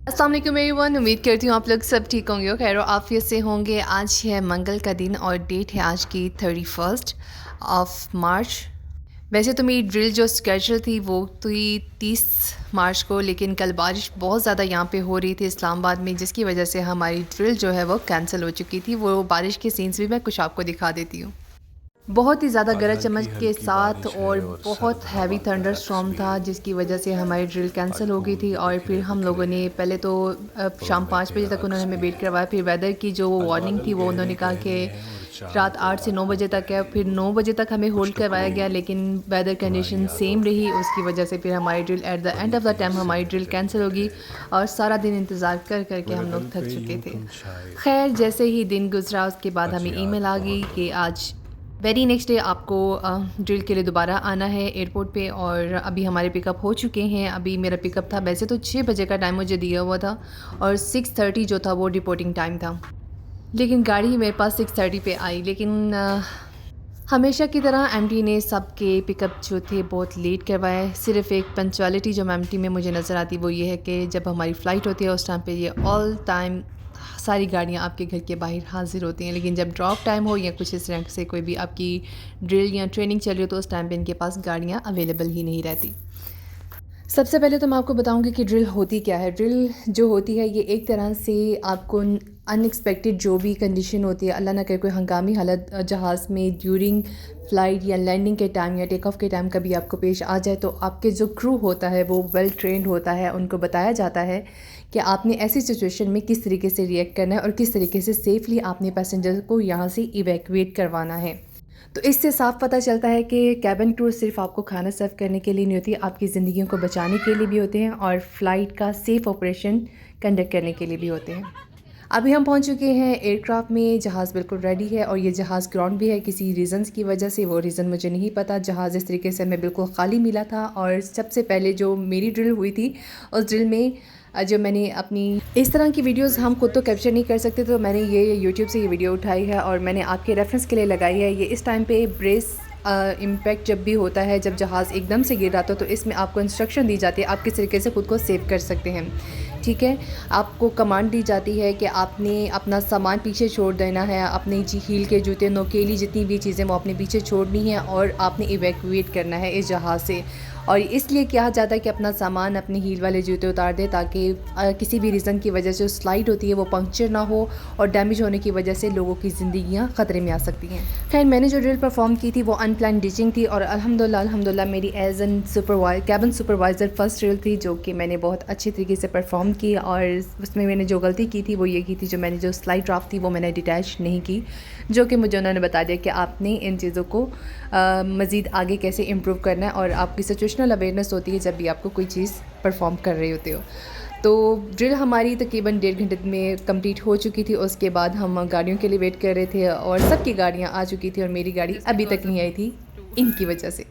अस्सलाम वालेकुम एवरीवन, उम्मीद करती हूँ आप लोग सब ठीक होंगे और खैर आफियत से होंगे। आज है मंगल का दिन और डेट है आज की 31 मार्च। वैसे तो मेरी ड्रिल जो स्केड्यूल थी वो थी 30 मार्च को, लेकिन कल बारिश बहुत ज़्यादा यहाँ पे हो रही थी इस्लामाबाद में, जिसकी वजह से हमारी ड्रिल जो है वो कैंसिल हो चुकी थी। वो बारिश के सीन्स भी मैं कुछ आपको दिखा देती हूँ। बहुत ही ज़्यादा आज गरज चमक हल्की के हल्की साथ बारिश है और और बहुत सर्द हैवी हवा का थंडर टच स्टॉर्म भी था, है। जिसकी वजह से हमारी ड्रिल आज कैंसिल हो गई थी। फूल और फिर बिखरे हम लोगों बिखरे ने पहले तो शाम फूलों में 5 बजे तेरा तक उन्होंने अक्स हमें भी वेट है। करवाया। फिर वेदर की जो आज वार्निंग बादल थी वो गहरे उन्होंने कहा गहरे कि हैं और रात चांद 8 से तेरा 9 खूब बजे तक है। पहले फिर भी। 9 बजे तक हमें कुछ होल्ड टुकड़ों करवाया गया, लेकिन वेदर तुम्हारी कंडीशन यादों सेम के रही। उसकी वजह से फिर हमारी ड्रिल एट द एंड बड़ी ऑफ द देर टाइम से हमारी ड्रिल धड़कन कैंसिल होगी बैठे हो। और सारा दिन इंतज़ार कर कर के मेरे हम लोग दिल थक पे चुके यूं थे। तुम छाए हो। खैर जैसे ही दिन गुजरा उसके बाद आज हमें याद ईमेल आ गई बहुत कि होगी। आज वेरी नेक्स्ट डे आपको ड्रिल के लिए दोबारा आना है एयरपोर्ट पे। और अभी हमारे पिकअप हो चुके हैं। अभी मेरा पिकअप था, वैसे तो 6 बजे का टाइम मुझे दिया हुआ था और 6:30 जो था वो रिपोर्टिंग टाइम था, लेकिन गाड़ी मेरे पास 6:30 पे आई। लेकिन हमेशा की तरह एमटी ने सबके पिकअप जो थे बहुत लेट करवाए। सिर्फ एक पंक्चुअलिटी जो एमटी में मुझे नज़र आती वो ये है कि जब हमारी फ़्लाइट होती है उस टाइम पे ये ऑल टाइम सारी गाड़ियाँ आपके घर के बाहर हाजिर होती हैं, लेकिन जब ड्रॉप टाइम हो या कुछ इस तरह से कोई भी आपकी ड्रिल या ट्रेनिंग चल रही हो तो उस टाइम पे इनके पास गाड़ियाँ अवेलेबल ही नहीं रहती। सबसे पहले तो मैं आपको बताऊंगी कि ड्रिल होती क्या है। ड्रिल जो होती है ये एक तरह से आपको अनएक्सपेक्टेड जो भी कंडीशन होती है, अल्लाह ना करे कोई हंगामी हालत जहाज़ में ड्यूरिंग फ़्लाइट या लैंडिंग के टाइम या टेक ऑफ के टाइम कभी आपको पेश आ जाए, तो आपके जो क्रू होता है वो वेल ट्रेंड होता है। उनको बताया जाता है कि आपने ऐसी सिचुएशन में किस तरीके से रिएक्ट करना है और किस तरीके से सेफ़ली आपने पैसेंजर को यहाँ से इवैक्यूएट करवाना है। तो इससे साफ पता चलता है कि कैबिन क्रू सिर्फ आपको खाना सर्व करने के लिए नहीं होती, आपकी ज़िंदगियों को बचाने के लिए भी होते हैं और फ़्लाइट का सेफ़ ऑपरेशन कंडक्ट करने के लिए भी होते हैं। अभी हम पहुंच चुके हैं एयरक्राफ्ट में। जहाज़ बिल्कुल रेडी है और ये जहाज़ ग्राउंड भी है किसी रीज़न्स की वजह से, वो रीज़न मुझे नहीं पता। जहाज़ इस तरीके से हमें बिल्कुल खाली मिला था और सबसे पहले जो मेरी ड्रिल हुई थी उस ड्रिल में जो मैंने अपनी इस तरह की वीडियोस हम खुद तो कैप्चर नहीं कर सकते, तो मैंने ये यूट्यूब से ये वीडियो उठाई है और मैंने आपके रेफरेंस के लिए लगाई है। ये इस टाइम पे ब्रेस इम्पैक्ट जब भी होता है, जब जहाज़ एकदम से गिर जाता है, तो इसमें आपको इंस्ट्रक्शन दी जाती है आप किस तरीके से खुद को सेव कर सकते हैं। ठीक है, आपको कमांड दी जाती है कि आपने अपना सामान पीछे छोड़ देना है, अपने हील के जूते नोकेली जितनी भी चीज़ें वो आपने पीछे छोड़नी है और आपने इवैक्यूएट करना है इस जहाज़ से। और इसलिए कहा जाता है कि अपना सामान अपने हील वाले जूते उतार दें ताकि किसी भी रीज़न की वजह से जो स्लाइड होती है वो पंक्चर ना हो और डैमेज होने की वजह से लोगों की ज़िंदगियां ख़तरे में आ सकती हैं। खैर मैंने जो ड्रिल परफॉर्म की थी वो अनप्लान डिचिंग थी और अल्हम्दुलिल्लाह मेरी as an cabin supervisor first drill थी जो कि मैंने बहुत अच्छी तरीके से परफॉर्म की। और उसमें मैंने जो गलती की थी वो ये की थी, जो मैंने जो स्लाइड ड्राफ्ट थी वो मैंने डिटैच नहीं की, जो कि मुझे उन्होंने बता दिया कि आपने इन चीज़ों को मज़ीद आगे कैसे इम्प्रूव करना है और आपकी सिचुएशनल अवेयरनेस होती है जब भी आपको कोई चीज़ परफॉर्म कर रही होती हो। तो ड्रिल हमारी तकरीबन 1.5 घंटे में कंप्लीट हो चुकी थी। उसके बाद हम गाड़ियों के लिए वेट कर रहे थे और सबकी गाड़ियाँ आ चुकी थी और मेरी गाड़ी अभी तक नहीं आई थी इनकी वजह से।